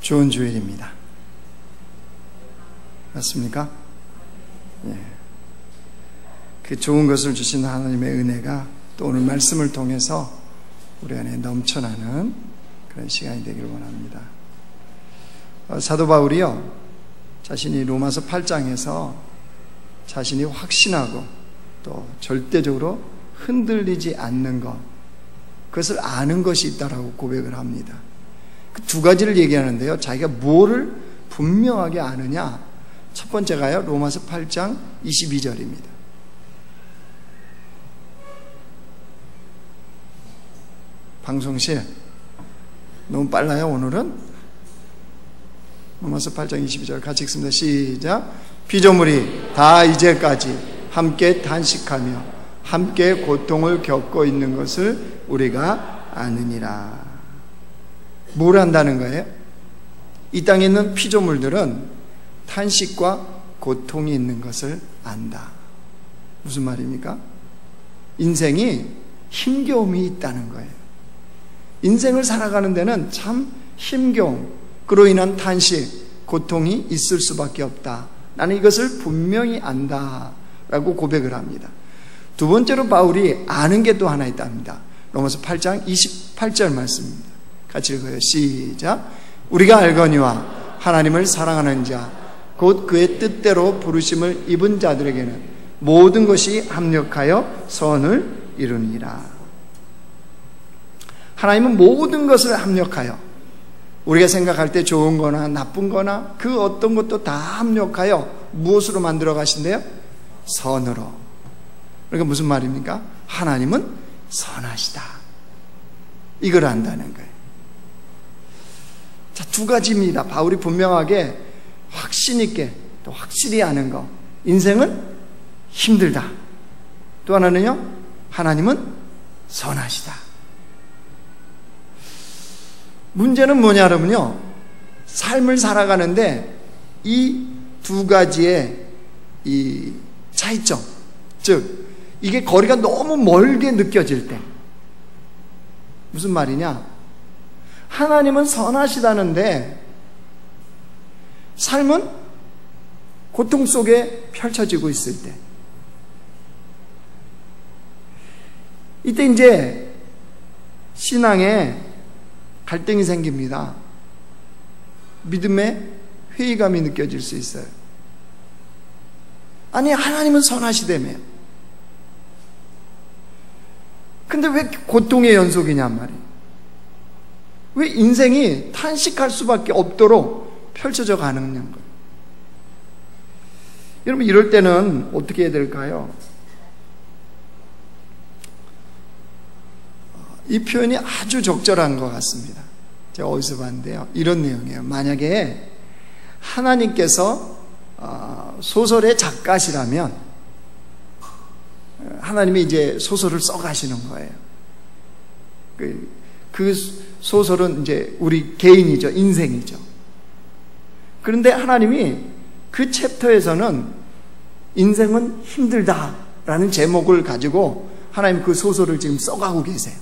좋은 주일입니다. 맞습니까? 예. 그 좋은 것을 주신 하나님의 은혜가 또 오늘 말씀을 통해서 우리 안에 넘쳐나는 그런 시간이 되기를 원합니다. 사도 바울이요, 자신이 로마서 8장에서 자신이 확신하고 또 절대적으로 흔들리지 않는 것, 그것을 아는 것이 있다라고 고백을 합니다. 그 두 가지를 얘기하는데요, 자기가 뭐를 분명하게 아느냐. 첫 번째가요, 로마서 8장 22절입니다. 방송실 너무 빨라요 오늘은? 로마서 8장 22절 같이 읽습니다. 시작. 피조물이 다 이제까지 함께 탄식하며 함께 고통을 겪고 있는 것을 우리가 아느니라. 뭘 안다는 거예요? 이 땅에 있는 피조물들은 탄식과 고통이 있는 것을 안다. 무슨 말입니까? 인생이 힘겨움이 있다는 거예요. 인생을 살아가는 데는 참 힘겨움, 그로 인한 탄식, 고통이 있을 수밖에 없다. 나는 이것을 분명히 안다 라고 고백을 합니다. 두 번째로 바울이 아는 게 또 하나 있답니다. 로마서 8장 28절 말씀입니다. 같이 읽어요. 시작. 우리가 알거니와 하나님을 사랑하는 자 곧 그의 뜻대로 부르심을 입은 자들에게는 모든 것이 합력하여 선을 이루니라. 하나님은 모든 것을 합력하여, 우리가 생각할 때 좋은 거나 나쁜 거나 그 어떤 것도 다 합력하여 무엇으로 만들어 가신대요? 선으로. 그러니까 무슨 말입니까? 하나님은 선하시다. 이걸 안다는 거예요. 자, 두 가지입니다. 바울이 분명하게 확신 있게 또 확실히 아는 거. 인생은 힘들다. 또 하나는요, 하나님은 선하시다. 문제는 뭐냐면요, 삶을 살아가는데 이 두 가지의 이 차이점, 즉 이게 거리가 너무 멀게 느껴질 때, 무슨 말이냐, 하나님은 선하시다는데 삶은 고통 속에 펼쳐지고 있을 때, 이때 이제 신앙에 갈등이 생깁니다. 믿음의 회의감이 느껴질 수 있어요. 아니, 하나님은 선하시다며요. 근데 왜 고통의 연속이냔 말이에요. 왜 인생이 탄식할 수밖에 없도록 펼쳐져 가는 거예요. 여러분, 이럴 때는 어떻게 해야 될까요? 이 표현이 아주 적절한 것 같습니다. 제가 어디서 봤는데요, 이런 내용이에요. 만약에 하나님께서 소설의 작가시라면 하나님이 이제 소설을 써가시는 거예요. 그 소설은 이제 우리 개인이죠. 인생이죠. 그런데 하나님이 그 챕터에서는 인생은 힘들다라는 제목을 가지고 하나님 그 소설을 지금 써가고 계세요.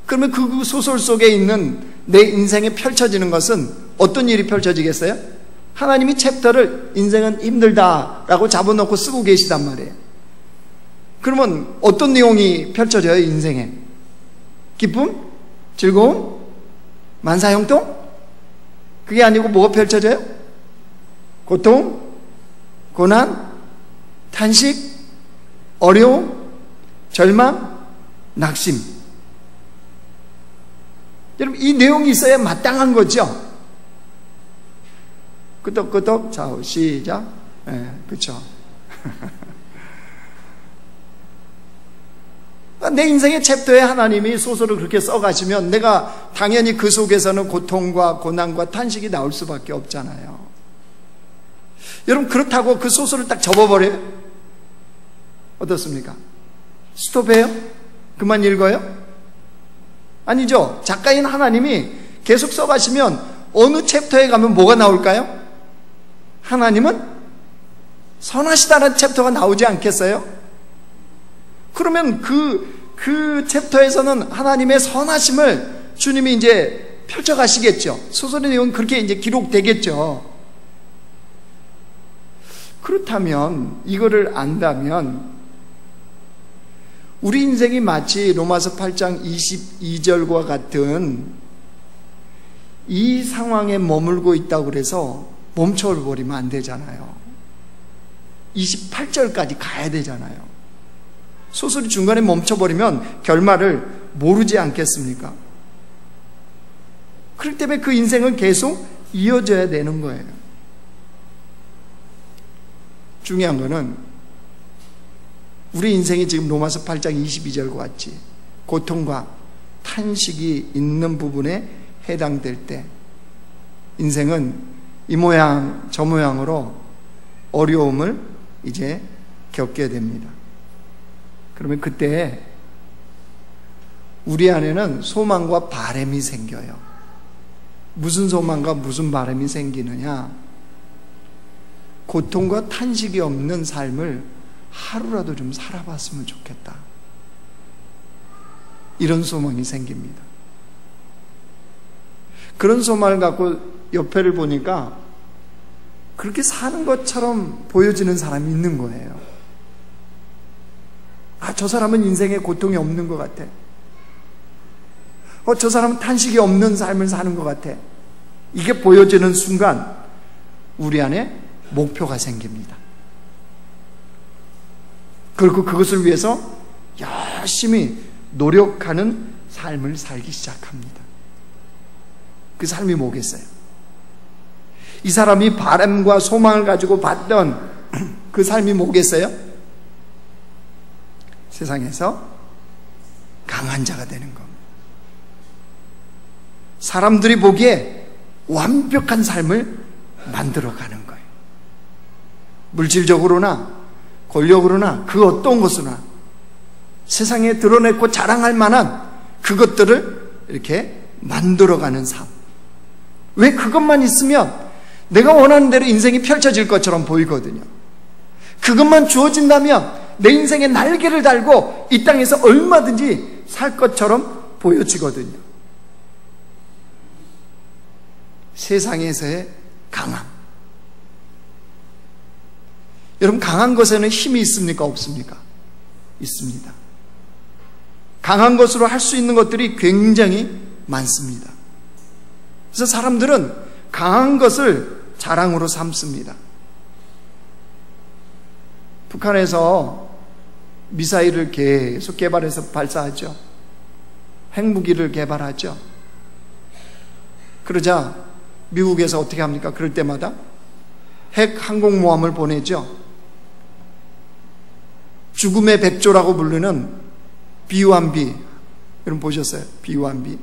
그러면 그 소설 속에 있는 내 인생에 펼쳐지는 것은 어떤 일이 펼쳐지겠어요? 하나님이 챕터를 인생은 힘들다라고 잡아놓고 쓰고 계시단 말이에요. 그러면 어떤 내용이 펼쳐져요, 인생에? 기쁨? 즐거움? 만사형통? 그게 아니고 뭐가 펼쳐져요? 고통? 고난? 탄식? 어려움? 절망? 낙심? 여러분, 이 내용이 있어야 마땅한 거죠. 끄덕끄덕 좌우 시작. 네, 그렇죠. 내 인생의 챕터에 하나님이 소설을 그렇게 써가시면 내가 당연히 그 속에서는 고통과 고난과 탄식이 나올 수밖에 없잖아요. 여러분, 그렇다고 그 소설을 딱 접어버려요? 어떻습니까? 스톱해요? 그만 읽어요? 아니죠. 작가인 하나님이 계속 써가시면 어느 챕터에 가면 뭐가 나올까요? 하나님은 선하시다는 챕터가 나오지 않겠어요? 그러면 그 챕터에서는 하나님의 선하심을 주님이 이제 펼쳐가시겠죠. 소설의 내용은 그렇게 이제 기록되겠죠. 그렇다면, 이거를 안다면, 우리 인생이 마치 로마서 8장 22절과 같은 이 상황에 머물고 있다고 그래서 멈춰버리면 안 되잖아요. 28절까지 가야 되잖아요. 소설이 중간에 멈춰버리면 결말을 모르지 않겠습니까? 그렇기 때문에 그 인생은 계속 이어져야 되는 거예요. 중요한 거는 우리 인생이 지금 로마서 8장 22절과 같이 고통과 탄식이 있는 부분에 해당될 때 인생은 이 모양 저 모양으로 어려움을 이제 겪게 됩니다. 그러면 그때 우리 안에는 소망과 바람이 생겨요. 무슨 소망과 무슨 바람이 생기느냐? 고통과 탄식이 없는 삶을 하루라도 좀 살아봤으면 좋겠다. 이런 소망이 생깁니다. 그런 소망을 갖고 옆에를 보니까 그렇게 사는 것처럼 보여지는 사람이 있는 거예요. 저 사람은 인생에 고통이 없는 것 같아. 저 사람은 탄식이 없는 삶을 사는 것 같아. 이게 보여지는 순간 우리 안에 목표가 생깁니다. 그리고 그것을 위해서 열심히 노력하는 삶을 살기 시작합니다. 그 삶이 뭐겠어요? 이 사람이 바람과 소망을 가지고 봤던 그 삶이 뭐겠어요? 세상에서 강한 자가 되는 겁니다. 사람들이 보기에 완벽한 삶을 만들어가는 거예요. 물질적으로나 권력으로나 그 어떤 것으로나 세상에 드러내고 자랑할 만한 그것들을 이렇게 만들어가는 삶. 왜 그것만 있으면 내가 원하는 대로 인생이 펼쳐질 것처럼 보이거든요. 그것만 주어진다면 내 인생에 날개를 달고 이 땅에서 얼마든지 살 것처럼 보여지거든요. 세상에서의 강함. 여러분, 강한 것에는 힘이 있습니까? 없습니까? 있습니다. 강한 것으로 할 수 있는 것들이 굉장히 많습니다. 그래서 사람들은 강한 것을 자랑으로 삼습니다. 북한에서 미사일을 계속 개발해서 발사하죠. 핵무기를 개발하죠. 그러자 미국에서 어떻게 합니까? 그럴 때마다 핵 항공모함을 보내죠. 죽음의 백조라고 부르는 B-1B, 여러분 보셨어요? B-1B.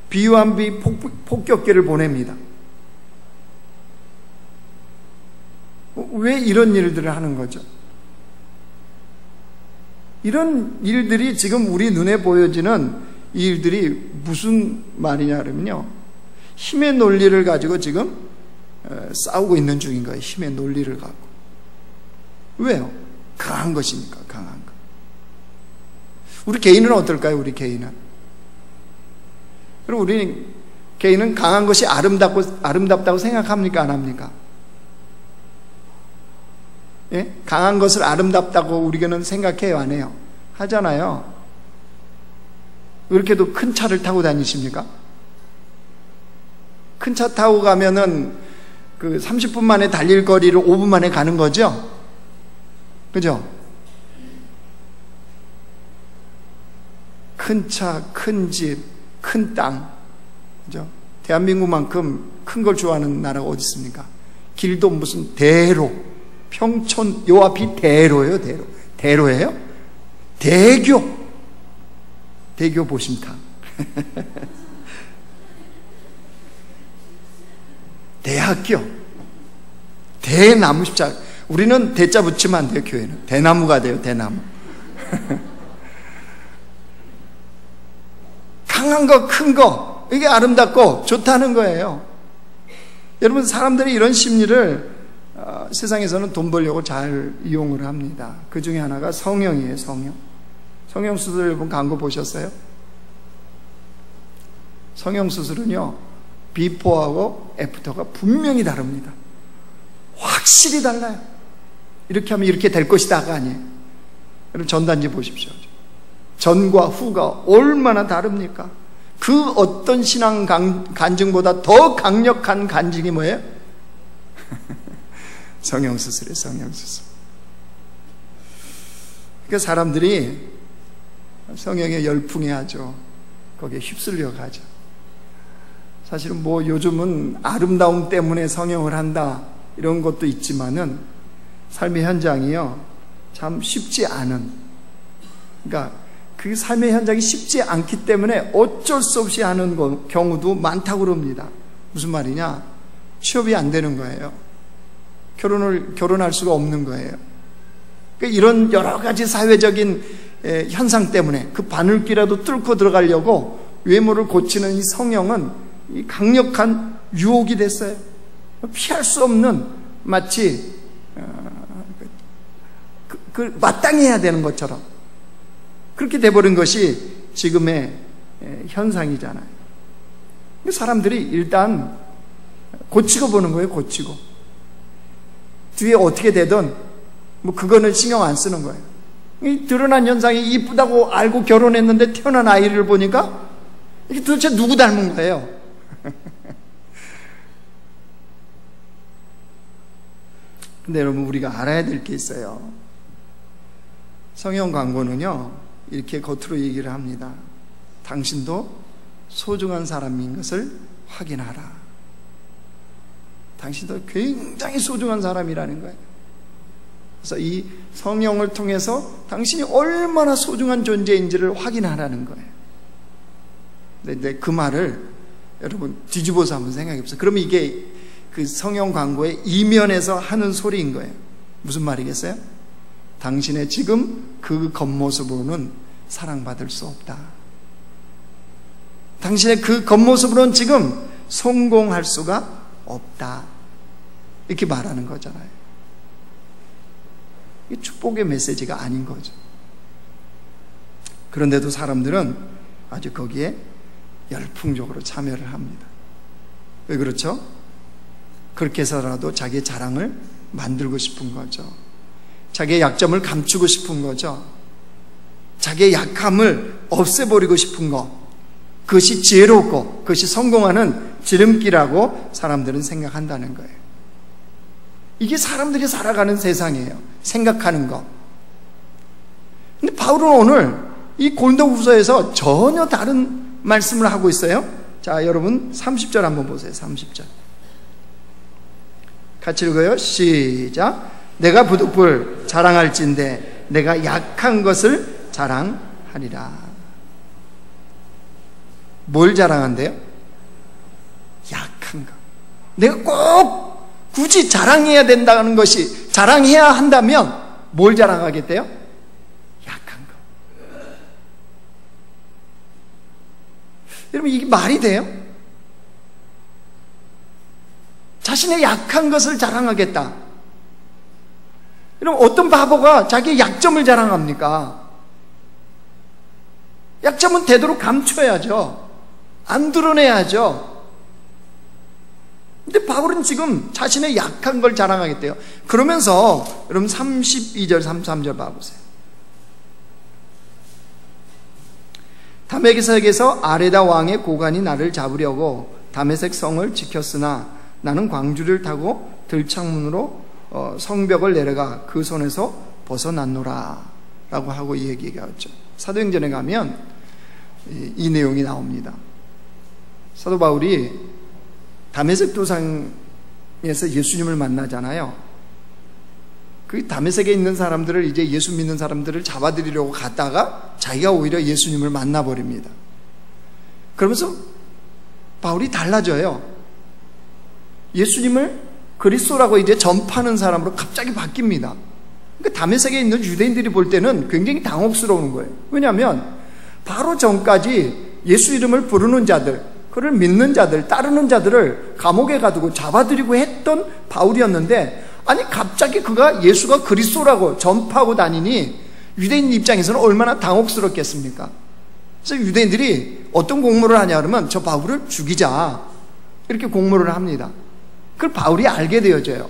B-1B 폭격기를 보냅니다. 왜 이런 일들을 하는 거죠? 이런 일들이 지금 우리 눈에 보여지는 이 일들이 무슨 말이냐 그러면요, 힘의 논리를 가지고 지금 싸우고 있는 중인 거예요. 힘의 논리를 갖고. 왜요? 강한 것이니까. 강한 것. 우리 개인은 어떨까요? 우리 개인은, 그리고 우리 개인은 강한 것이 아름답다고 생각합니까? 안 합니까? 예? 강한 것을 아름답다고 우리는 생각해요? 안 해요? 하잖아요. 그렇게도 큰 차를 타고 다니십니까? 큰 차 타고 가면은 그 30분 만에 달릴 거리를 5분 만에 가는 거죠? 그죠? 큰 차, 큰 집, 큰 땅. 그죠? 대한민국만큼 큰 걸 좋아하는 나라가 어디 있습니까? 길도 무슨 대로, 평촌, 요 앞이 대로예요, 대로. 대로예요? 대교. 대교 보심탕. 대학교. 대나무 십자. 우리는 대자 붙이면 안 돼요, 교회는. 대나무가 돼요, 대나무. 강한 거, 큰 거, 이게 아름답고 좋다는 거예요. 여러분, 사람들이 이런 심리를 세상에서는 돈 벌려고 잘 이용을 합니다. 그 중에 하나가 성형이에요, 성형. 성형 수술 여러분 광고 보셨어요? 성형수술은요, 비포하고 애프터가 분명히 다릅니다. 확실히 달라요. 이렇게 하면 이렇게 될 것이다가 아니에요. 여러분, 전단지 보십시오. 전과 후가 얼마나 다릅니까? 그 어떤 신앙 간증보다 더 강력한 간증이 뭐예요? 성형수술이에요. 성형수술. 그러니까 사람들이 성형에 열풍해 하죠. 거기에 휩쓸려 가죠. 사실은 뭐 요즘은 아름다움 때문에 성형을 한다 이런 것도 있지만은 삶의 현장이요, 참 쉽지 않은, 그러니까 그 삶의 현장이 쉽지 않기 때문에 어쩔 수 없이 하는 경우도 많다고 그럽니다. 무슨 말이냐? 취업이 안 되는 거예요. 결혼할 수가 없는 거예요. 그러니까 이런 여러 가지 사회적인 현상 때문에 그 바늘귀라도 뚫고 들어가려고 외모를 고치는 이 성형은 이 강력한 유혹이 됐어요. 피할 수 없는, 마치 마땅히 해야 되는 것처럼 그렇게 돼버린 것이 지금의 현상이잖아요. 사람들이 일단 고치고 보는 거예요. 고치고 뒤에 어떻게 되든 뭐 그거는 신경 안 쓰는 거예요. 이 드러난 현상이 이쁘다고 알고 결혼했는데 태어난 아이를 보니까 이게 도대체 누구 닮은 거예요? 근데 여러분, 우리가 알아야 될 게 있어요. 성형 광고는요, 이렇게 겉으로 얘기를 합니다. 당신도 소중한 사람인 것을 확인하라. 당신도 굉장히 소중한 사람이라는 거예요. 그래서 이 성형을 통해서 당신이 얼마나 소중한 존재인지를 확인하라는 거예요. 근데 그 말을 여러분 뒤집어서 한번 생각해 보세요. 그러면 이게 그 성형 광고의 이면에서 하는 소리인 거예요. 무슨 말이겠어요? 당신의 지금 그 겉모습으로는 사랑받을 수 없다. 당신의 그 겉모습으로는 지금 성공할 수가 없다. 이렇게 말하는 거잖아요. 이게 축복의 메시지가 아닌 거죠. 그런데도 사람들은 아주 거기에 열풍적으로 참여를 합니다. 왜 그렇죠? 그렇게 해서라도 자기의 자랑을 만들고 싶은 거죠. 자기의 약점을 감추고 싶은 거죠. 자기의 약함을 없애버리고 싶은 것, 그것이 지혜롭고 그것이 성공하는 지름길이라고 사람들은 생각한다는 거예요. 이게 사람들이 살아가는 세상이에요. 생각하는 것. 근데 바울은 오늘 이 고린도후서에서 전혀 다른 말씀을 하고 있어요. 자, 여러분 30절 한번 보세요. 30절 같이 읽어요. 시작. 내가 부득불 자랑할진대 내가 약한 것을 자랑하리라. 뭘 자랑한대요? 약한 것. 내가 꼭 굳이 자랑해야 된다는 것이, 자랑해야 한다면 뭘 자랑하겠대요? 약한 것. 여러분, 이게 말이 돼요? 자신의 약한 것을 자랑하겠다. 여러분, 어떤 바보가 자기의 약점을 자랑합니까? 약점은 되도록 감춰야죠. 안 드러내야죠. 근데 바울은 지금 자신의 약한 걸 자랑하겠대요. 그러면서 여러분 32절 33절 봐보세요. 다메섹에서 아레다 왕의 고관이 나를 잡으려고 다메섹 성을 지켰으나 나는 광주를 타고 들창문으로 성벽을 내려가 그 손에서 벗어났노라 라고 하고 얘기하죠. 사도행전에 가면 이 내용이 나옵니다. 사도 바울이 다메섹 도상에서 예수님을 만나잖아요. 그 다메섹에 있는 사람들을, 이제 예수 믿는 사람들을 잡아들이려고 갔다가 자기가 오히려 예수님을 만나버립니다. 그러면서 바울이 달라져요. 예수님을 그리스도라고 이제 전파하는 사람으로 갑자기 바뀝니다. 그러니까 다메섹에 있는 유대인들이 볼 때는 굉장히 당혹스러운 거예요. 왜냐하면 바로 전까지 예수 이름을 부르는 자들, 그를 믿는 자들, 따르는 자들을 감옥에 가두고 잡아들이고 했던 바울이었는데, 아니 갑자기 그가 예수가 그리스도라고 전파하고 다니니 유대인 입장에서는 얼마나 당혹스럽겠습니까? 그래서 유대인들이 어떤 공모를 하냐 그러면 저 바울을 죽이자 이렇게 공모를 합니다. 그걸 바울이 알게 되어져요.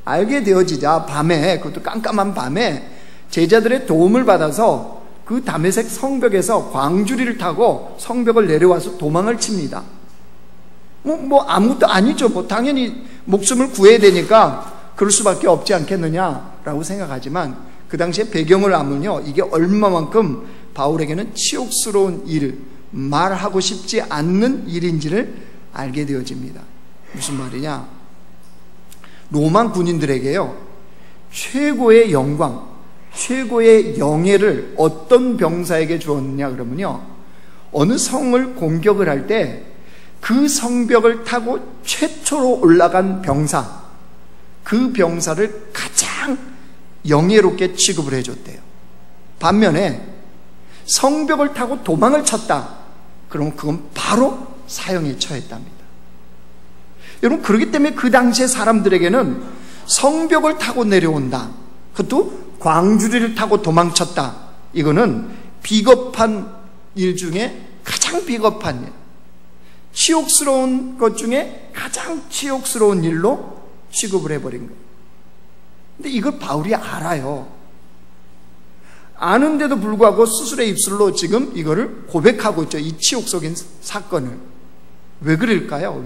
알게 되어지자 밤에, 그것도 깜깜한 밤에 제자들의 도움을 받아서 그 다메섹 성벽에서 광주리를 타고 성벽을 내려와서 도망을 칩니다. 아무것도 아니죠. 당연히 목숨을 구해야 되니까 그럴 수밖에 없지 않겠느냐라고 생각하지만 그 당시에 배경을 알면요, 이게 얼마만큼 바울에게는 치욕스러운 일, 말하고 싶지 않는 일인지를 알게 되어집니다. 무슨 말이냐? 로마 군인들에게요, 최고의 영광, 최고의 영예를 어떤 병사에게 주었느냐 그러면요, 어느 성을 공격을 할 때 그 성벽을 타고 최초로 올라간 병사, 그 병사를 가장 영예롭게 취급을 해줬대요. 반면에 성벽을 타고 도망을 쳤다 그러면 그건 바로 사형에 처했답니다. 여러분, 그렇기 때문에 그 당시의 사람들에게는 성벽을 타고 내려온다, 그것도 광주리를 타고 도망쳤다, 이거는 비겁한 일 중에 가장 비겁한 일, 치욕스러운 것 중에 가장 치욕스러운 일로 취급을 해버린 거예요. 근데 이걸 바울이 알아요. 아는데도 불구하고 스스로의 입술로 지금 이거를 고백하고 있죠. 이 치욕적인 사건을. 왜 그럴까요?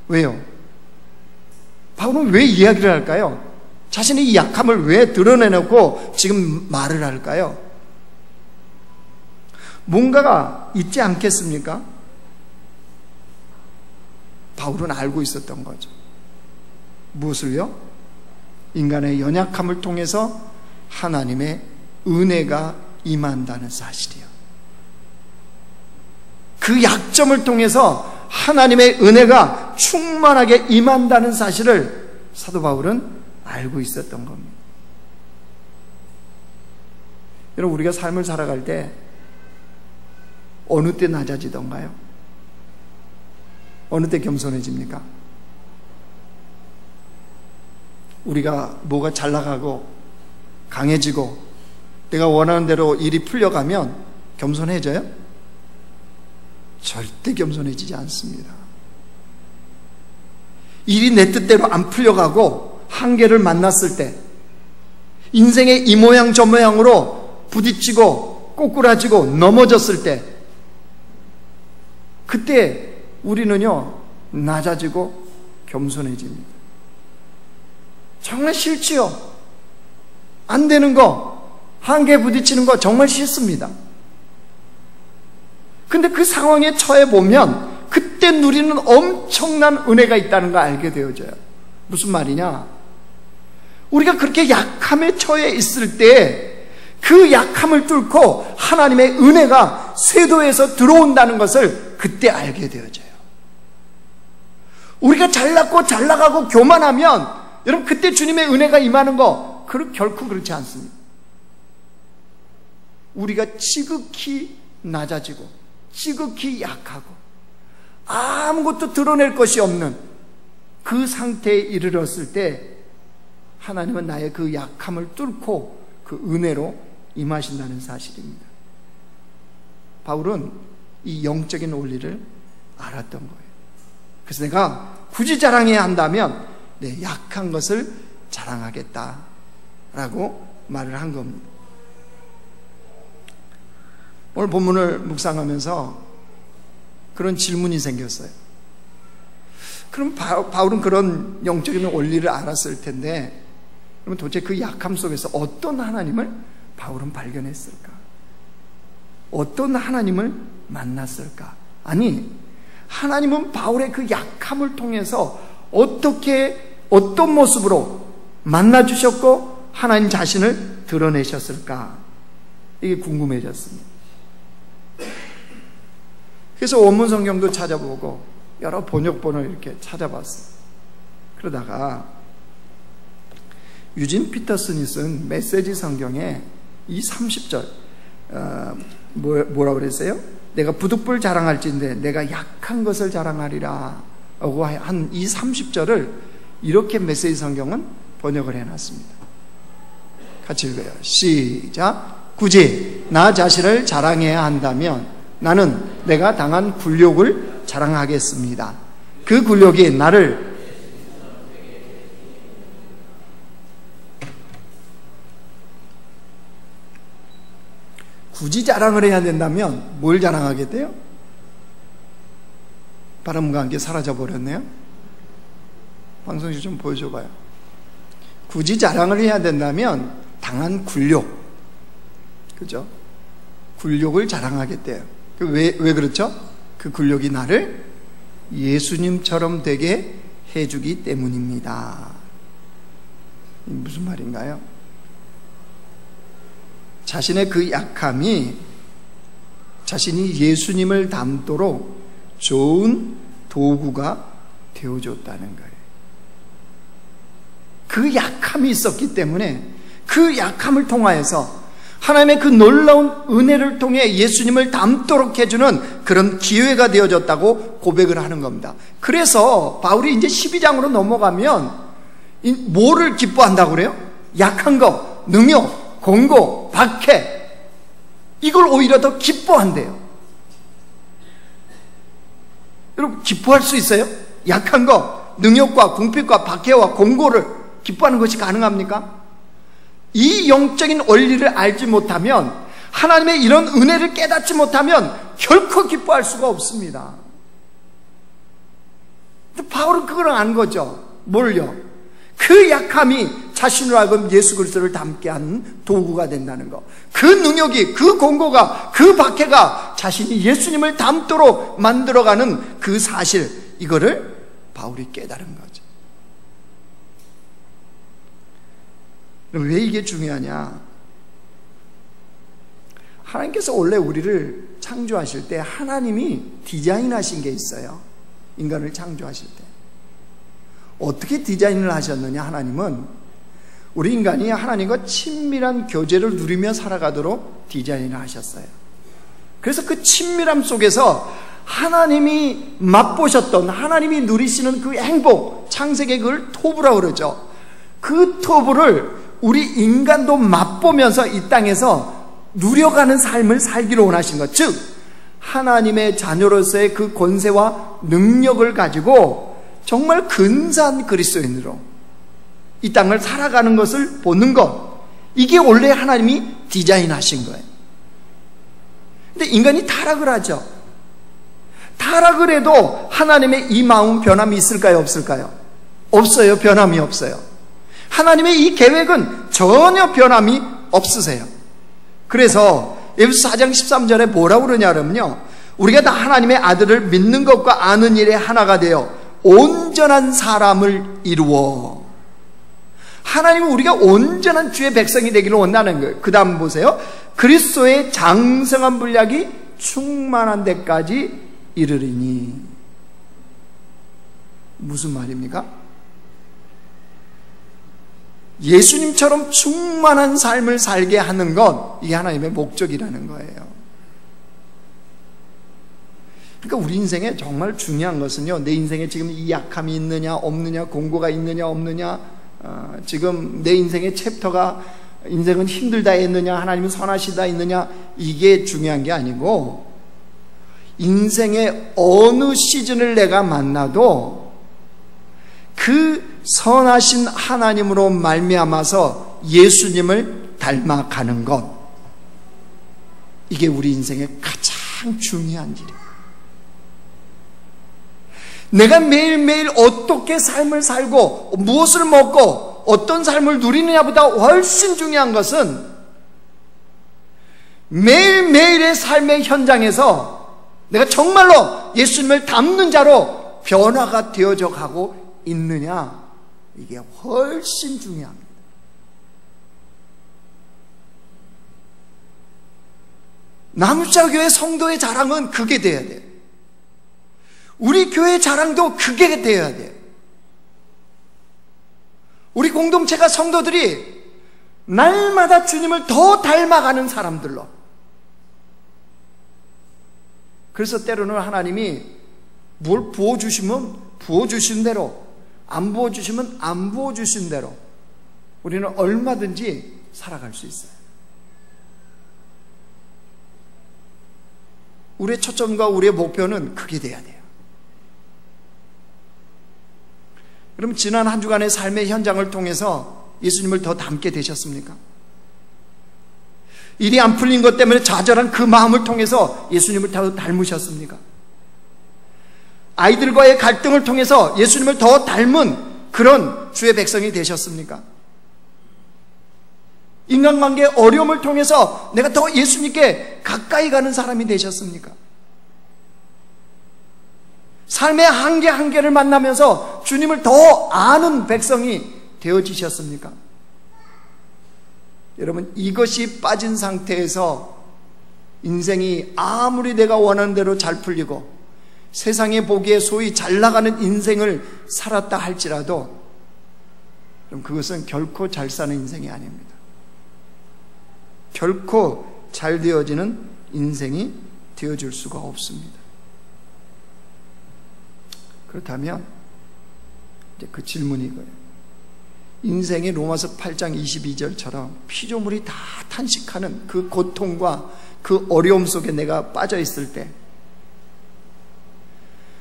왜요? 바울은 왜 이야기를 할까요? 자신의 이 약함을 왜 드러내놓고 지금 말을 할까요? 뭔가가 있지 않겠습니까? 바울은 알고 있었던 거죠. 무엇을요? 인간의 연약함을 통해서 하나님의 은혜가 임한다는 사실이요. 그 약점을 통해서 하나님의 은혜가 충만하게 임한다는 사실을 사도 바울은 알고 있었던 겁니다. 여러분, 우리가 삶을 살아갈 때 어느 때 낮아지던가요? 어느 때 겸손해집니까? 우리가 뭐가 잘 나가고 강해지고 내가 원하는 대로 일이 풀려가면 겸손해져요? 절대 겸손해지지 않습니다. 일이 내 뜻대로 안 풀려가고 한계를 만났을 때, 인생의 이 모양 저 모양으로 부딪히고 꼬꾸라지고 넘어졌을 때, 그때 우리는요, 낮아지고 겸손해집니다. 정말 싫지요? 안 되는 거, 한계에 부딪히는 거 정말 싫습니다. 근데 그 상황에 처해 보면 그때 누리는 엄청난 은혜가 있다는 걸 알게 되어져요. 무슨 말이냐? 우리가 그렇게 약함에 처해 있을 때 그 약함을 뚫고 하나님의 은혜가 쇄도해서 들어온다는 것을 그때 알게 되어져요. 우리가 잘났고 잘나가고 교만하면 여러분, 그때 주님의 은혜가 임하는 거 결코 그렇지 않습니다. 우리가 지극히 낮아지고 지극히 약하고 아무것도 드러낼 것이 없는 그 상태에 이르렀을 때 하나님은 나의 그 약함을 뚫고 그 은혜로 임하신다는 사실입니다. 바울은 이 영적인 원리를 알았던 거예요. 그래서 내가 굳이 자랑해야 한다면 내 약한 것을 자랑하겠다라고 말을 한 겁니다. 오늘 본문을 묵상하면서 그런 질문이 생겼어요. 그럼 바울은 그런 영적인 원리를 알았을 텐데, 그러면 도대체 그 약함 속에서 어떤 하나님을 바울은 발견했을까? 어떤 하나님을 만났을까? 아니, 하나님은 바울의 그 약함을 통해서 어떤 모습으로 만나주셨고 하나님 자신을 드러내셨을까? 이게 궁금해졌습니다. 그래서 원문 성경도 찾아보고 여러 번역본을 이렇게 찾아봤어요. 그러다가 유진 피터슨이 쓴 메시지 성경에 이 30절 뭐라 그랬어요? 내가 부득불 자랑할진대 내가 약한 것을 자랑하리라 라고 한 이 30절을 이렇게 메시지 성경은 번역을 해놨습니다. 같이 읽어요. 시작. 굳이 나 자신을 자랑해야 한다면 나는 내가 당한 굴욕을 자랑하겠습니다. 그 굴욕이 나를 굳이 자랑을 해야 된다면 뭘 자랑하겠대요? 바람과 함께 사라져 버렸네요. 방송실 좀 보여줘봐요. 굳이 자랑을 해야 된다면 당한 굴욕, 그죠? 굴욕을 자랑하겠대요. 왜 그렇죠? 그 굴욕이 나를 예수님처럼 되게 해주기 때문입니다. 무슨 말인가요? 자신의 그 약함이 자신이 예수님을 닮도록 좋은 도구가 되어줬다는 거예요. 그 약함이 있었기 때문에 그 약함을 통하여서 하나님의 그 놀라운 은혜를 통해 예수님을 닮도록 해주는 그런 기회가 되어졌다고 고백을 하는 겁니다. 그래서 바울이 이제 12장으로 넘어가면 뭐를 기뻐한다고 그래요? 약한 거, 능욕, 공고, 박해, 이걸 오히려 더 기뻐한대요. 여러분 기뻐할 수 있어요? 약한 거, 능욕과 궁핍과 박해와 공고를 기뻐하는 것이 가능합니까? 이 영적인 원리를 알지 못하면, 하나님의 이런 은혜를 깨닫지 못하면 결코 기뻐할 수가 없습니다. 바울은 그걸 안 거죠. 뭘요? 그 약함이 자신으로 하여금 예수 그리스도를 닮게 하는 도구가 된다는 것, 그 능력이, 그 공고가, 그 박해가 자신이 예수님을 닮도록 만들어가는 그 사실, 이거를 바울이 깨달은 거죠. 왜 이게 중요하냐? 하나님께서 원래 우리를 창조하실 때 하나님이 디자인하신 게 있어요. 인간을 창조하실 때 어떻게 디자인을 하셨느냐? 하나님은 우리 인간이 하나님과 친밀한 교제를 누리며 살아가도록 디자인을 하셨어요. 그래서 그 친밀함 속에서 하나님이 맛보셨던, 하나님이 누리시는 그 행복, 창세기에 그걸 토부라고 그러죠. 그 토부를 우리 인간도 맛보면서 이 땅에서 누려가는 삶을 살기로 원하신 것, 즉 하나님의 자녀로서의 그 권세와 능력을 가지고 정말 근사한 그리스도인으로 이 땅을 살아가는 것을 보는 것, 이게 원래 하나님이 디자인하신 거예요. 근데 인간이 타락을 하죠. 타락을 해도 하나님의 이 마음 변함이 있을까요? 없을까요? 없어요. 변함이 없어요. 하나님의 이 계획은 전혀 변함이 없으세요. 그래서 에베소 4장 13절에 뭐라고 그러냐면요, 우리가 다 하나님의 아들을 믿는 것과 아는 일에 하나가 되어 온전한 사람을 이루어. 하나님은 우리가 온전한 주의 백성이 되기를 원하는 거예요. 그 다음 보세요. 그리스도의 장성한 분량이 충만한 데까지 이르리니. 무슨 말입니까? 예수님처럼 충만한 삶을 살게 하는 것, 이게 하나님의 목적이라는 거예요. 그러니까 우리 인생에 정말 중요한 것은요, 내 인생에 지금 이 약함이 있느냐 없느냐, 공고가 있느냐 없느냐, 지금 내 인생의 챕터가 인생은 힘들다 했느냐, 하나님은 선하시다 했느냐, 이게 중요한 게 아니고, 인생의 어느 시즌을 내가 만나도 그 선하신 하나님으로 말미암아서 예수님을 닮아가는 것, 이게 우리 인생의 가장 중요한 일이에요. 내가 매일매일 어떻게 삶을 살고 무엇을 먹고 어떤 삶을 누리느냐보다 훨씬 중요한 것은 매일매일의 삶의 현장에서 내가 정말로 예수님을 닮는 자로 변화가 되어져 가고 있느냐, 이게 훨씬 중요합니다. 남자교회 성도의 자랑은 그게 돼야 돼요. 우리 교회 자랑도 그게 돼야 돼요. 우리 공동체가, 성도들이 날마다 주님을 더 닮아가는 사람들로. 그래서 때로는 하나님이 뭘 부어주시면 부어주신 대로, 안 부어주시면 안 부어주신 대로 우리는 얼마든지 살아갈 수 있어요. 우리의 초점과 우리의 목표는 그게 돼야 돼요. 그럼 지난 한 주간의 삶의 현장을 통해서 예수님을 더 닮게 되셨습니까? 일이 안 풀린 것 때문에 좌절한 그 마음을 통해서 예수님을 더 닮으셨습니까? 아이들과의 갈등을 통해서 예수님을 더 닮은 그런 주의 백성이 되셨습니까? 인간관계의 어려움을 통해서 내가 더 예수님께 가까이 가는 사람이 되셨습니까? 삶의 한계 한계를 만나면서 주님을 더 아는 백성이 되어지셨습니까? 여러분, 이것이 빠진 상태에서 인생이 아무리 내가 원하는 대로 잘 풀리고 세상에 보기에 소위 잘 나가는 인생을 살았다 할지라도 그럼 그것은 결코 잘 사는 인생이 아닙니다. 결코 잘 되어지는 인생이 되어줄 수가 없습니다. 그렇다면 이제 그 질문이 이거예요. 인생의 로마서 8장 22절처럼 피조물이 다 탄식하는 그 고통과 그 어려움 속에 내가 빠져 있을 때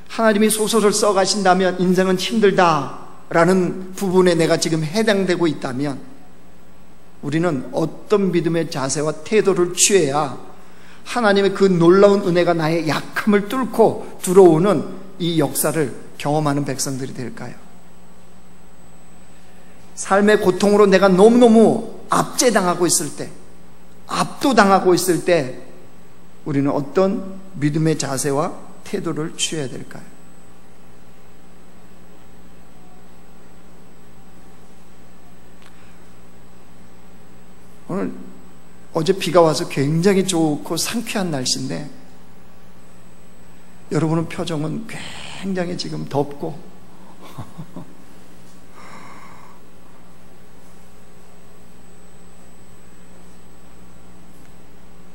하나님이 소설을 써 가신다면 인생은 힘들다라는 부분에 내가 지금 해당되고 있다면 우리는 어떤 믿음의 자세와 태도를 취해야 하나님의 그 놀라운 은혜가 나의 약함을 뚫고 들어오는 이 역사를 경험하는 백성들이 될까요? 삶의 고통으로 내가 너무너무 압제당하고 있을 때, 압도당하고 있을 때 우리는 어떤 믿음의 자세와 태도를 취해야 될까요? 오늘 어제 비가 와서 굉장히 좋고 상쾌한 날씨인데 여러분의 표정은 굉장히 지금 덥고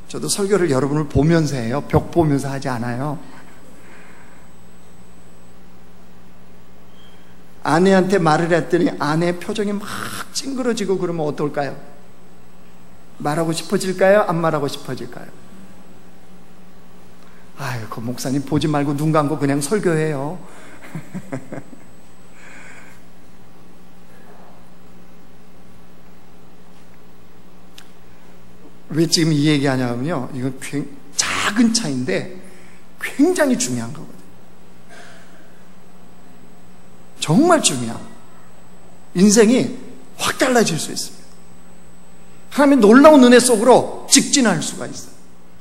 저도 설교를 여러분을 보면서 해요. 벽 보면서 하지 않아요. 아내한테 말을 했더니 아내의 표정이 막 찡그러지고 그러면 어떨까요? 말하고 싶어질까요? 안 말하고 싶어질까요? 아유, 그 목사님 보지 말고 눈 감고 그냥 설교해요. 왜 지금 이 얘기하냐면요, 이건 작은 차이인데 굉장히 중요한 거거든요. 정말 중요한, 인생이 확 달라질 수 있습니다. 하나님의 놀라운 은혜 속으로 직진할 수가 있어요.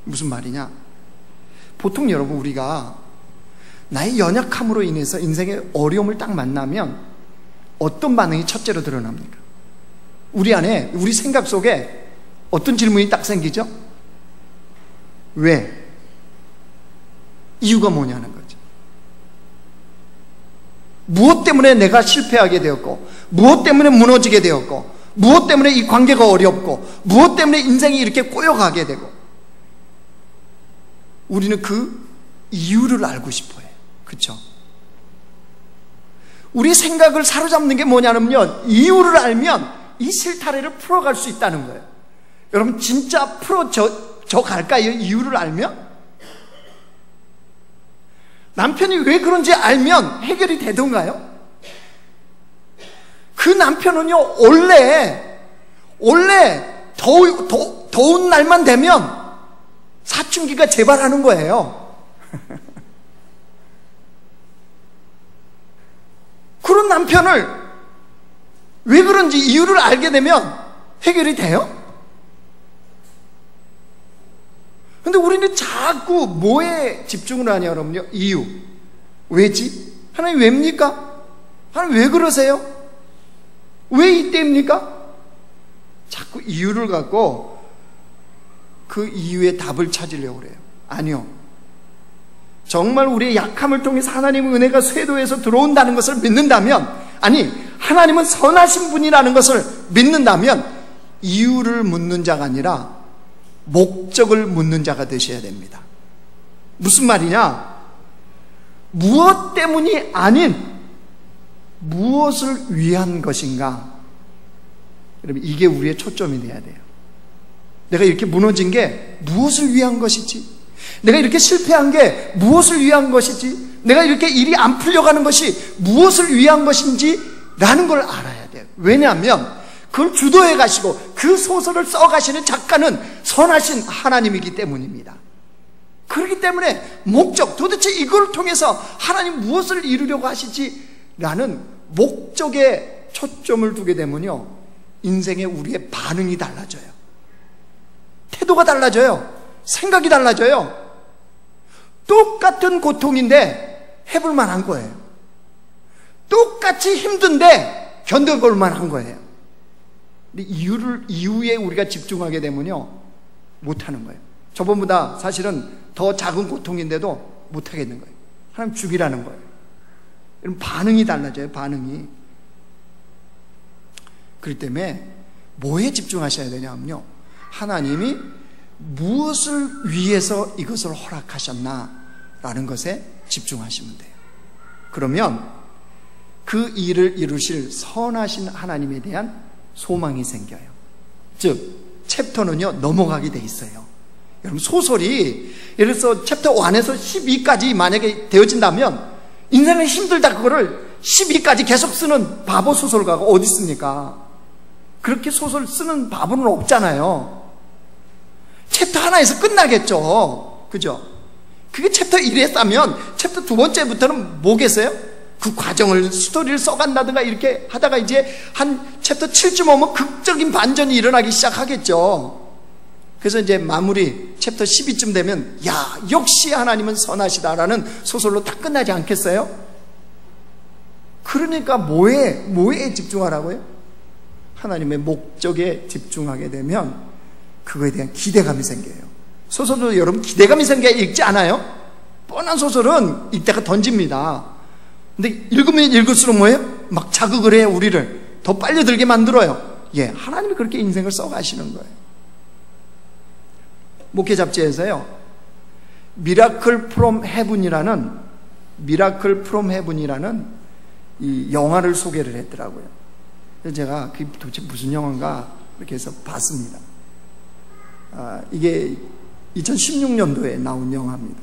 무슨 말이냐? 보통 여러분, 우리가 나의 연약함으로 인해서 인생의 어려움을 딱 만나면 어떤 반응이 첫째로 드러납니까? 우리 안에, 우리 생각 속에 어떤 질문이 딱 생기죠? 왜? 이유가 뭐냐는 거죠. 무엇 때문에 내가 실패하게 되었고, 무엇 때문에 무너지게 되었고, 무엇 때문에 이 관계가 어렵고, 무엇 때문에 인생이 이렇게 꼬여가게 되고, 우리는 그 이유를 알고 싶어요. 그렇죠? 우리 생각을 사로잡는 게 뭐냐면요, 이유를 알면 이 실타래를 풀어갈 수 있다는 거예요. 여러분, 진짜 풀어져 갈까요? 이유를 알면? 남편이 왜 그런지 알면 해결이 되던가요? 그 남편은요, 원래 더운 날만 되면 사춘기가 재발하는 거예요. 그런 남편을 왜 그런지 이유를 알게 되면 해결이 돼요? 근데 우리는 자꾸 뭐에 집중을 하냐, 여러분요? 이유. 왜지? 하나님 왜입니까? 하나님 왜 그러세요? 왜 이때입니까? 자꾸 이유를 갖고 그 이유의 답을 찾으려고 그래요. 아니요. 정말 우리의 약함을 통해서 하나님의 은혜가 쇄도해서 들어온다는 것을 믿는다면, 아니, 하나님은 선하신 분이라는 것을 믿는다면 이유를 묻는 자가 아니라 목적을 묻는 자가 되셔야 됩니다. 무슨 말이냐? 무엇 때문이 아닌 무엇을 위한 것인가? 여러분, 이게 우리의 초점이 돼야 돼요. 내가 이렇게 무너진 게 무엇을 위한 것이지? 내가 이렇게 실패한 게 무엇을 위한 것이지, 내가 이렇게 일이 안 풀려가는 것이 무엇을 위한 것인지 라는 걸 알아야 돼요. 왜냐하면 그걸 주도해 가시고 그 소설을 써 가시는 작가는 선하신 하나님이기 때문입니다. 그렇기 때문에 목적, 도대체 이걸 통해서 하나님 무엇을 이루려고 하시지 라는 목적에 초점을 두게 되면요, 인생의 우리의 반응이 달라져요. 태도가 달라져요. 생각이 달라져요. 똑같은 고통인데 해볼 만한 거예요. 똑같이 힘든데 견뎌볼 만한 거예요. 근데 이유에 우리가 집중하게 되면요, 못하는 거예요. 저번보다 사실은 더 작은 고통인데도 못하겠는 거예요. 하나님 죽이라는 거예요. 이런 반응이 달라져요. 반응이. 그렇기 때문에 뭐에 집중하셔야 되냐면요, 하나님이 무엇을 위해서 이것을 허락하셨나라는 것에 집중하시면 돼요. 그러면 그 일을 이루실 선하신 하나님에 대한 소망이 생겨요. 즉 챕터는요, 넘어가게 돼 있어요. 여러분, 소설이 예를 들어서 챕터 1에서 12까지 만약에 되어진다면 인생은 힘들다 그거를 12까지 계속 쓰는 바보 소설가가 어디 있습니까? 그렇게 소설 쓰는 바보는 없잖아요. 챕터 하나에서 끝나겠죠. 그죠? 그게 챕터 1에 했다면 챕터 2번째부터는 뭐겠어요? 그 과정을, 스토리를 써간다든가 이렇게 하다가 이제 한 챕터 7쯤 오면 극적인 반전이 일어나기 시작하겠죠. 그래서 이제 마무리 챕터 12쯤 되면 야, 역시 하나님은 선하시다라는 소설로 다 끝나지 않겠어요? 그러니까 뭐에 집중하라고요? 하나님의 목적에 집중하게 되면 그거에 대한 기대감이 생겨요. 소설도 여러분 기대감이 생겨야 읽지 않아요? 뻔한 소설은 읽다가 던집니다. 근데 읽으면 읽을수록 뭐예요? 막 자극을 해요. 우리를 더 빨려들게 만들어요. 예, 하나님이 그렇게 인생을 써가시는 거예요. 목회 잡지에서요, 미라클 프롬 헤븐이라는 이 영화를 소개를 했더라고요. 그래서 제가 그게 도대체 무슨 영화인가 이렇게 해서 봤습니다. 이게 2016년도에 나온 영화입니다.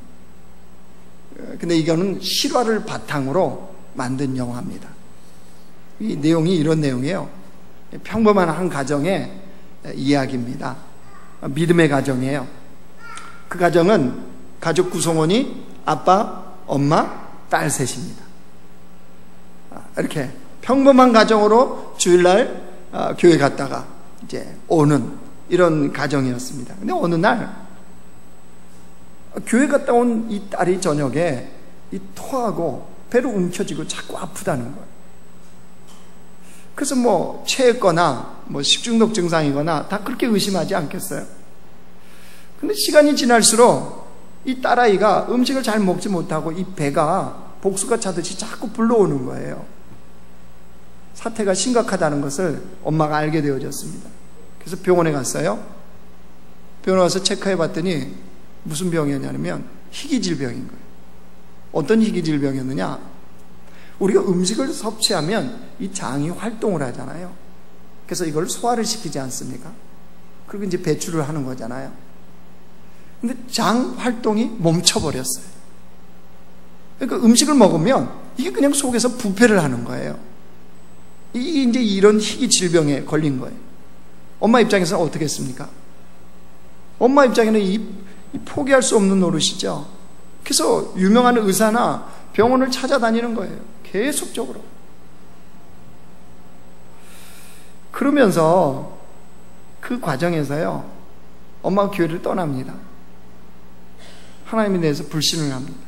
근데 이거는 실화를 바탕으로 만든 영화입니다. 이 내용이 이런 내용이에요. 평범한 한 가정의 이야기입니다. 믿음의 가정이에요. 그 가정은 가족 구성원이 아빠, 엄마, 딸 셋입니다. 이렇게 평범한 가정으로 주일날 교회 갔다가 이제 오는 이런 가정이었습니다. 근데 어느 날 교회 갔다 온 이 딸이 저녁에 이 토하고 배로 움켜쥐고 자꾸 아프다는 거예요. 그래서 뭐 체했거나 뭐 식중독 증상이거나 다 그렇게 의심하지 않겠어요? 근데 시간이 지날수록 이 딸아이가 음식을 잘 먹지 못하고 이 배가 복수가 차듯이 자꾸 불러오는 거예요. 사태가 심각하다는 것을 엄마가 알게 되어졌습니다. 그래서 병원에 갔어요. 병원에 가서 체크해 봤더니 무슨 병이었냐면 희귀질병인 거예요. 어떤 희귀질병이었느냐? 우리가 음식을 섭취하면 이 장이 활동을 하잖아요. 그래서 이걸 소화를 시키지 않습니까? 그리고 이제 배출을 하는 거잖아요. 근데 장 활동이 멈춰버렸어요. 그러니까 음식을 먹으면 이게 그냥 속에서 부패를 하는 거예요. 이게 이제 이런 희귀 질병에 걸린 거예요. 엄마 입장에서는 어떻게 했습니까? 엄마 입장에는 이 포기할 수 없는 노릇이죠. 그래서 유명한 의사나 병원을 찾아다니는 거예요. 계속적으로. 그러면서 그 과정에서요, 엄마가 교회를 떠납니다. 하나님에 대해서 불신을 합니다.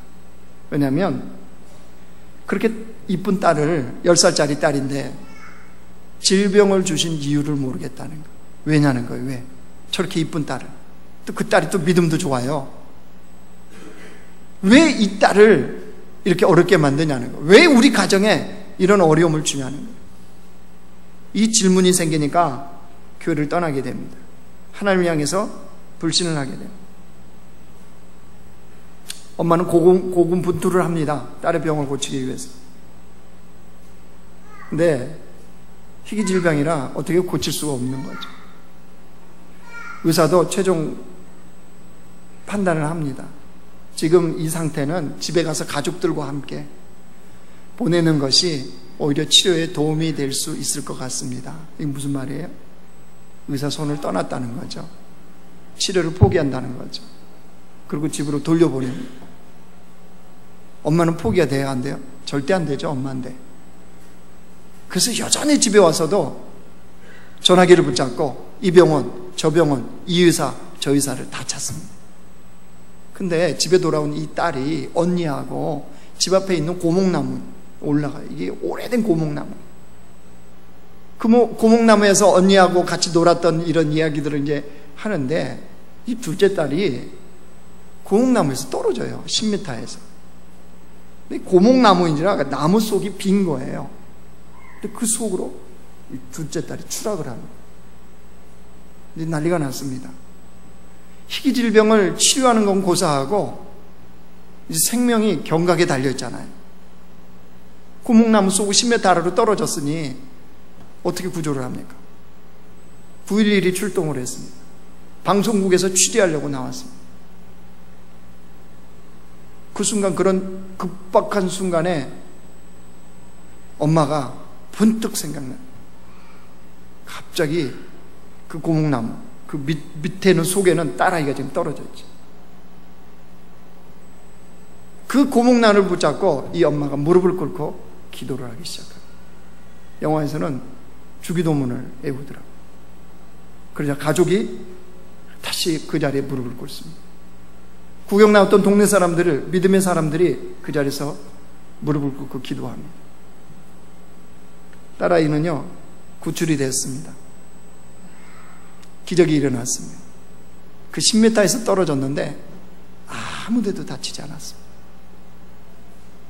왜냐하면 그렇게 이쁜 딸을, 10살짜리 딸인데 질병을 주신 이유를 모르겠다는 거예요. 왜냐는 거예요. 왜? 저렇게 이쁜 딸을. 또 그 딸이 또 믿음도 좋아요. 왜 이 딸을 이렇게 어렵게 만드냐는 거예요. 왜 우리 가정에 이런 어려움을 주냐는 거예요. 이 질문이 생기니까 교회를 떠나게 됩니다. 하나님을 향해서 불신을 하게 돼요. 엄마는 고군분투를 합니다. 딸의 병을 고치기 위해서. 근데 희귀질병이라 어떻게 고칠 수가 없는 거죠. 의사도 최종 판단을 합니다. 지금 이 상태는 집에 가서 가족들과 함께 보내는 것이 오히려 치료에 도움이 될 수 있을 것 같습니다. 이게 무슨 말이에요? 의사 손을 떠났다는 거죠. 치료를 포기한다는 거죠. 그리고 집으로 돌려보냅니다. 엄마는 포기가 돼야 안 돼요? 절대 안 되죠. 엄마인데. 그래서 여전히 집에 와서도 전화기를 붙잡고 이 병원, 저 병원, 이 의사, 저 의사를 다 찾습니다. 근데 집에 돌아온 이 딸이 언니하고 집 앞에 있는 고목나무 올라가요. 이게 오래된 고목나무. 그 고목나무에서 언니하고 같이 놀았던 이런 이야기들을 이제 하는데 이 둘째 딸이 고목나무에서 떨어져요. 10m에서. 고목나무인지라 나무 속이 빈 거예요. 근데 그 속으로 이 둘째 딸이 추락을 합니다. 이제 난리가 났습니다. 희귀질병을 치료하는 건 고사하고 이제 생명이 경각에 달려있잖아요. 고목나무 속 10m 아래로 떨어졌으니 어떻게 구조를 합니까? 911이 출동을 했습니다. 방송국에서 취재하려고 나왔습니다. 그 순간, 그런 급박한 순간에 엄마가 번뜩 생각나요. 갑자기 그 고목나무, 그 밑에는 속에는 딸아이가 지금 떨어져 있죠. 그 고목나무를 붙잡고 이 엄마가 무릎을 꿇고 기도를 하기 시작합니다. 영화에서는 주기도문을 외우더라고요. 그러자 가족이 다시 그 자리에 무릎을 꿇습니다. 구경 나왔던 동네 사람들을, 믿음의 사람들이 그 자리에서 무릎을 꿇고 기도합니다. 딸아이는요, 구출이 됐습니다. 기적이 일어났습니다. 그 10m에서 떨어졌는데 아무데도 다치지 않았습니다.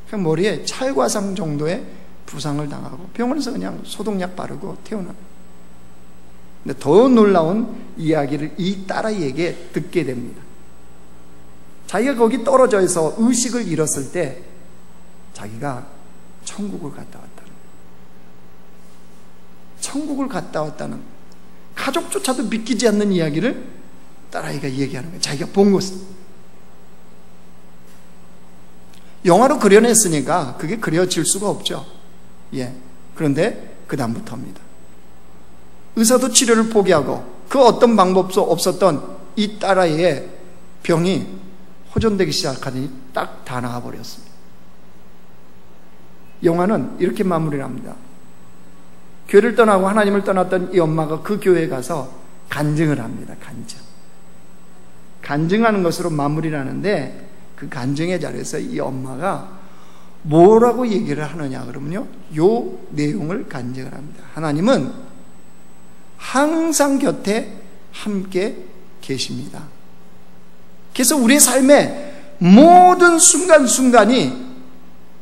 그냥 머리에 찰과상 정도의 부상을 당하고 병원에서 그냥 소독약 바르고 태어납니다. 근데 더 놀라운 이야기를 이 딸아이에게 듣게 됩니다. 자기가 거기 떨어져 있어 의식을 잃었을 때 자기가 천국을 갔다 왔다는, 천국을 갔다 왔다는, 가족조차도 믿기지 않는 이야기를 딸아이가 얘기하는 거예요. 자기가 본 것을. 영화로 그려냈으니까 그게 그려질 수가 없죠. 예. 그런데 그 다음부터입니다. 의사도 치료를 포기하고 그 어떤 방법도 없었던 이 딸아이의 병이 호전되기 시작하더니 딱 다 나아버렸습니다. 영화는 이렇게 마무리를 합니다. 교회를 떠나고 하나님을 떠났던 이 엄마가 그 교회에 가서 간증을 합니다. 간증하는 것으로 마무리를 하는데, 그 간증의 자리에서 이 엄마가 뭐라고 얘기를 하느냐 그러면요, 요 내용을 간증을 합니다. 하나님은 항상 곁에 함께 계십니다. 그래서 우리의 삶의 모든 순간순간이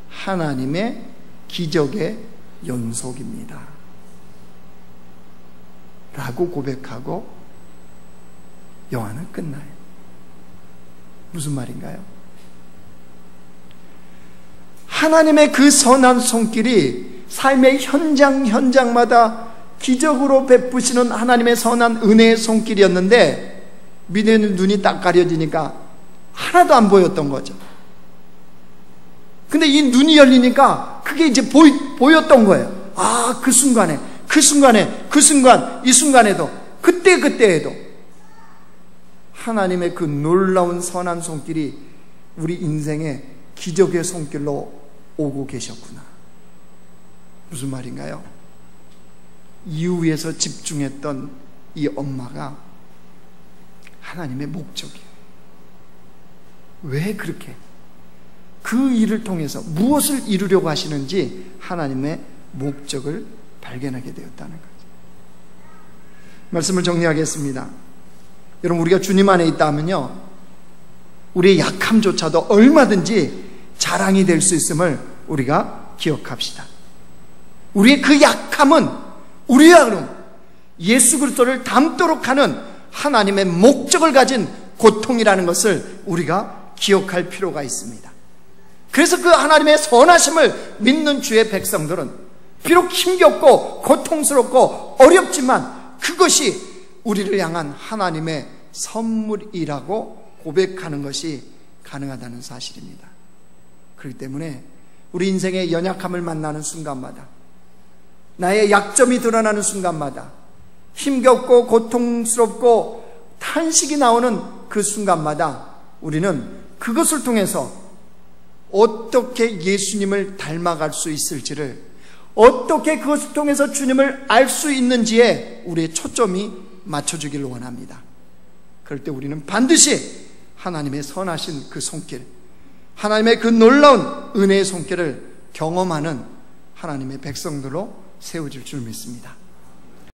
하나님의 기적의 연속입니다 라고 고백하고 영화는 끝나요. 무슨 말인가요? 하나님의 그 선한 손길이 삶의 현장마다 기적으로 베푸시는 하나님의 선한 은혜의 손길이었는데, 미네는 눈이 딱 가려지니까 하나도 안 보였던 거죠. 근데 이 눈이 열리니까 그게 이제 보였던 거예요. 아, 그 순간, 이 순간에도, 그때에도 하나님의 그 놀라운 선한 손길이 우리 인생의 기적의 손길로 오고 계셨구나. 무슨 말인가요? 이후에서 집중했던 이 엄마가 하나님의 목적이에요. 왜 그렇게 그 일을 통해서 무엇을 이루려고 하시는지 하나님의 목적을 발견하게 되었다는 거죠. 말씀을 정리하겠습니다. 여러분, 우리가 주님 안에 있다면요, 우리의 약함조차도 얼마든지 자랑이 될 수 있음을 우리가 기억합시다. 우리의 그 약함은 우리야 그럼 예수 그리스도를 닮도록 하는 하나님의 목적을 가진 고통이라는 것을 우리가 기억할 필요가 있습니다. 그래서 그 하나님의 선하심을 믿는 주의 백성들은 비록 힘겹고 고통스럽고 어렵지만 그것이 우리를 향한 하나님의 선물이라고 고백하는 것이 가능하다는 사실입니다. 그렇기 때문에 우리 인생의 연약함을 만나는 순간마다, 나의 약점이 드러나는 순간마다, 힘겹고 고통스럽고 탄식이 나오는 그 순간마다 우리는 그것을 통해서 어떻게 예수님을 닮아갈 수 있을지를, 어떻게 그것을 통해서 주님을 알 수 있는지에 우리의 초점이 맞춰주기를 원합니다. 그럴 때 우리는 반드시 하나님의 선하신 그 손길, 하나님의 그 놀라운 은혜의 손길을 경험하는 하나님의 백성들로 세워질 줄 믿습니다.